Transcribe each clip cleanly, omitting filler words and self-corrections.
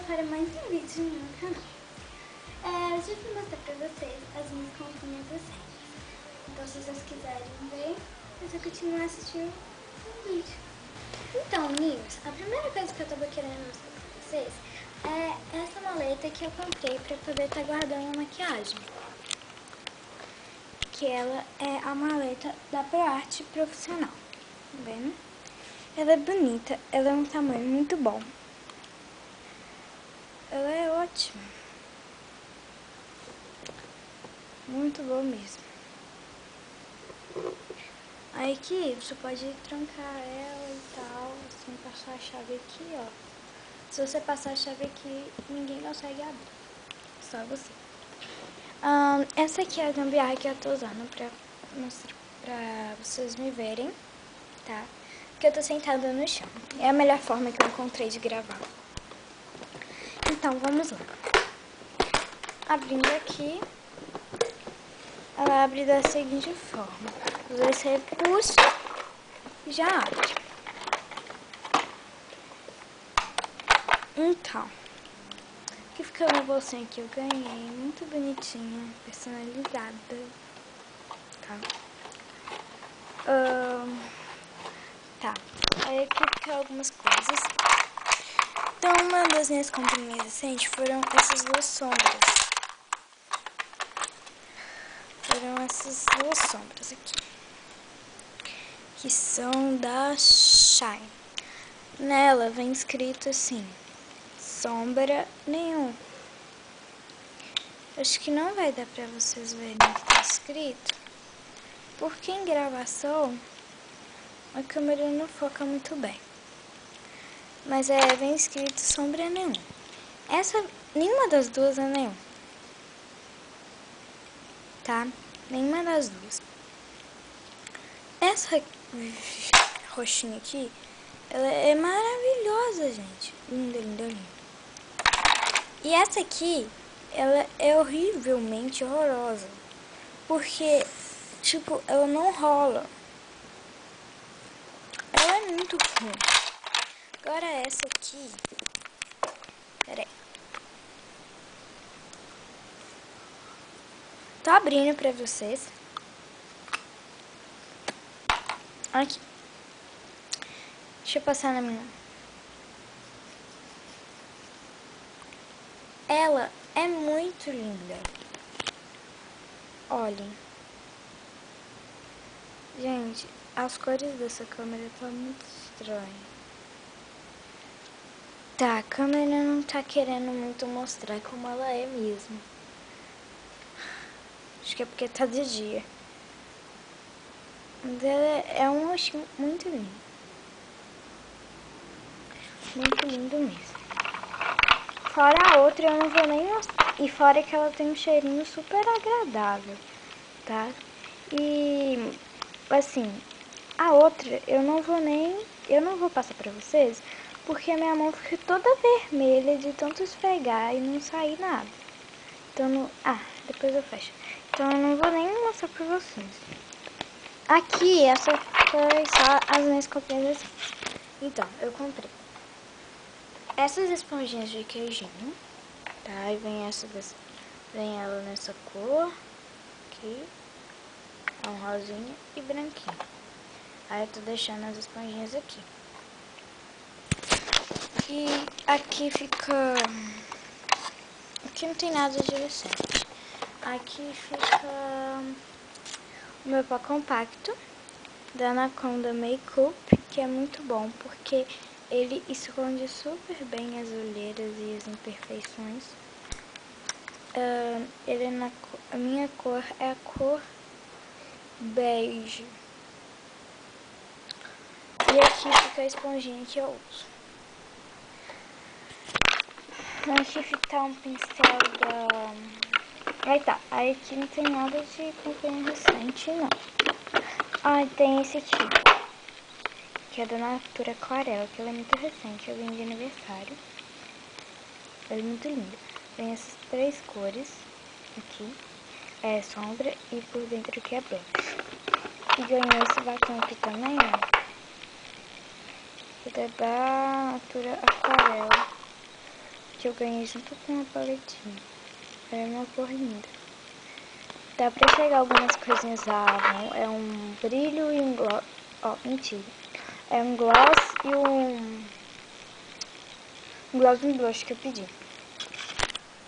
para mais um vídeo no meu canal. Hoje eu vou mostrar pra vocês as minhas comprinhas recentes. Então, se vocês quiserem ver, é só continuar assistindo o vídeo. Então, meninos, a primeira coisa que eu tava querendo mostrar pra vocês é essa maleta que eu comprei pra poder estar guardando a maquiagem. Que ela é a maleta da ProArt Profissional. Tá vendo? Ela é bonita, ela é um tamanho muito bom. Ela é ótima. Muito bom mesmo. Aí aqui você pode trancar ela e tal, assim, passar a chave aqui, ó. Se você passar a chave aqui, ninguém consegue abrir. Só você. Essa aqui é a gambiarra que eu tô usando pra mostrar, pra vocês me verem, tá? Porque eu tô sentada no chão. É a melhor forma que eu encontrei de gravar. Então, vamos lá. Abrindo aqui, ela abre da seguinte forma. Você puxa e já abre. Então, aqui fica uma bolsinha que eu ganhei, muito bonitinha, personalizada, tá? Tá, aí aqui fica algumas coisas. Então, uma das minhas comprinhas recentes foram essas duas sombras. Aqui, que são da Shine. Nela vem escrito assim, sombra nenhum. Acho que não vai dar pra vocês verem o que tá escrito, porque em gravação a câmera não foca muito bem. Mas vem escrito sombra nenhum. Nenhuma das duas é nenhum. Tá? Nenhuma das duas. Essa roxinha aqui, ela é maravilhosa, gente. Linda, linda, linda. E essa aqui, ela é horrivelmente horrorosa. Porque, tipo, ela não rola. Ela é muito ruim. Agora essa aqui... Pera aí. Tô abrindo pra vocês. Aqui. Deixa eu passar na minha. Ela é muito linda. Olhem. Gente, as cores dessa câmera tá muito estranha. Tá, a câmera não tá querendo muito mostrar como ela é mesmo. Acho que é porque tá de dia. Mas ela é um rostinho muito lindo. Muito lindo mesmo. Fora a outra, eu não vou nem mostrar. E fora que ela tem um cheirinho super agradável, tá? E, assim, a outra eu não vou passar pra vocês, porque a minha mão fica toda vermelha de tanto esfregar e não sair nada. Então, depois eu fecho. Então eu não vou nem mostrar pra vocês. Aqui, essa foi só as minhas comprinhas. Então, eu comprei essas esponjinhas de queijinho, tá? E vem ela nessa cor aqui, um rosinha e branquinho. Aí eu tô deixando as esponjinhas aqui. E aqui fica... Aqui não tem nada de recente. Aqui fica o meu pó compacto da Anaconda Makeup, que é muito bom, porque ele esconde super bem as olheiras e as imperfeições. A minha cor é a cor bege. E aqui fica a esponjinha que eu uso. Aqui fica um pincel da... Aí tá, aí aqui não tem nada de comprinha recente, não. Tem esse aqui, que é da Natura Aquarela, que ela é muito recente, eu ganhei de aniversário. Ela é muito linda. Tem essas três cores aqui, é sombra e por dentro aqui é blush. E ganhou esse batom aqui também, ó. Que é da Natura Aquarela, que que eu ganhei junto com uma paletinha. É uma cor linda. Dá pra pegar algumas coisinhas da Avon. É um brilho e um gloss. Ó, mentira. É um gloss e um gloss e um blush que eu pedi.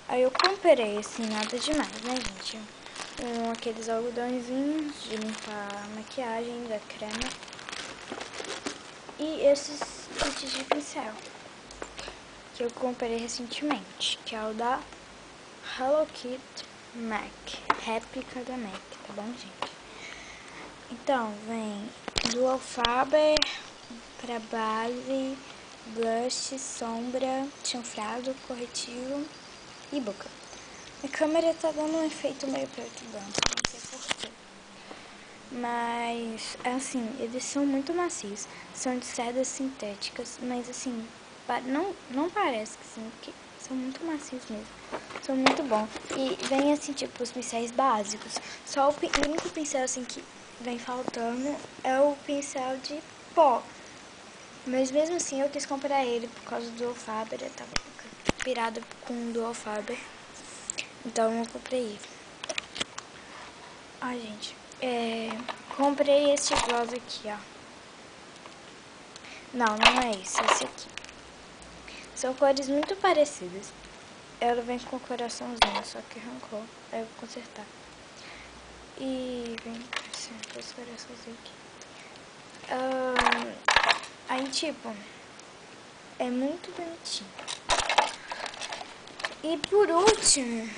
Aí eu comprei, assim, nada demais, né, gente? Aqueles algodõezinhos de limpar a maquiagem, da crema. E esses kits de pincel, que eu comprei recentemente, que é o da Hello Kitty MAC, réplica da MAC, tá bom, gente? Então, vem Dual Faber pra base, blush, sombra, chanfrado, corretivo e boca. A câmera tá dando um efeito meio preto e branco, não sei porquê. Mas, assim, eles são muito macios. São de cerdas sintéticas, mas assim, não parece que sim, porque são muito macios mesmo. São muito bons. E vem assim, tipo, os pincéis básicos. Só o único pincel assim que vem faltando é o pincel de pó. Mas mesmo assim eu quis comprar ele por causa do Dual Faber. Eu tava pirada com o Dual Faber. Então eu comprei ele. Ai, gente. Comprei esse gloss aqui, ó. Não é esse aqui. São cores muito parecidas. Ela vem com o coraçãozinho, só que arrancou. Aí eu vou consertar. E vem com esse coraçãozinho aqui. Aí, tipo, é muito bonitinho. E por último,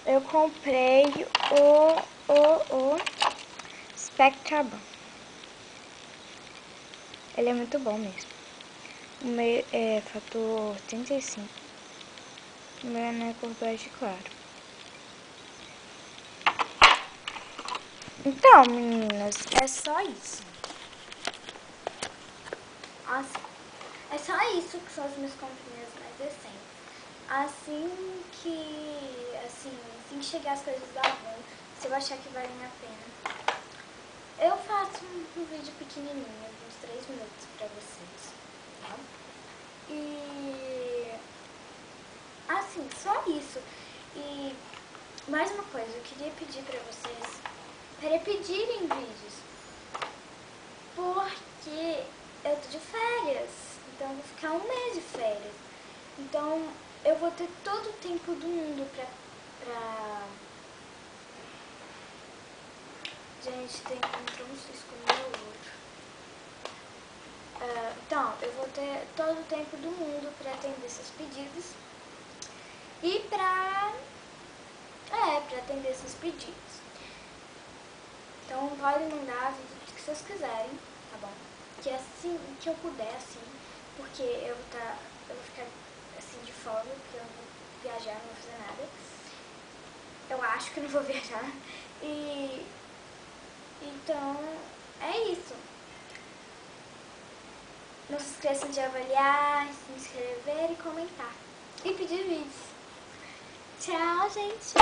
eu comprei o Spectra Bom. Ele é muito bom mesmo. O meu é fator 35. O meu é cor bege claro. Então, meninas, é só isso. É só isso que são as minhas comprinhas mais recentes. Assim que chegar as coisas da Avon, se eu achar que valem a pena, eu faço um vídeo pequenininho, uns 3 minutos pra vocês, tá? E assim, só isso. E mais uma coisa, eu queria pedir pra vocês para pedirem vídeos, porque eu tô de férias, então eu vou ficar um mês de férias. Então eu vou ter todo o tempo do mundo pra... Gente, entrou um cisco no meu olho. Então, eu vou ter todo o tempo do mundo pra atender esses pedidos e pra atender esses pedidos. Então podem mandar vídeo que vocês quiserem, tá bom? Que assim que eu puder, assim, porque eu vou ficar assim de folga, porque eu não vou viajar, não vou fazer nada. Eu acho que não vou viajar. E então é isso. Não se esqueçam de avaliar, se inscrever e comentar. E pedir vídeos. Tchau, gente!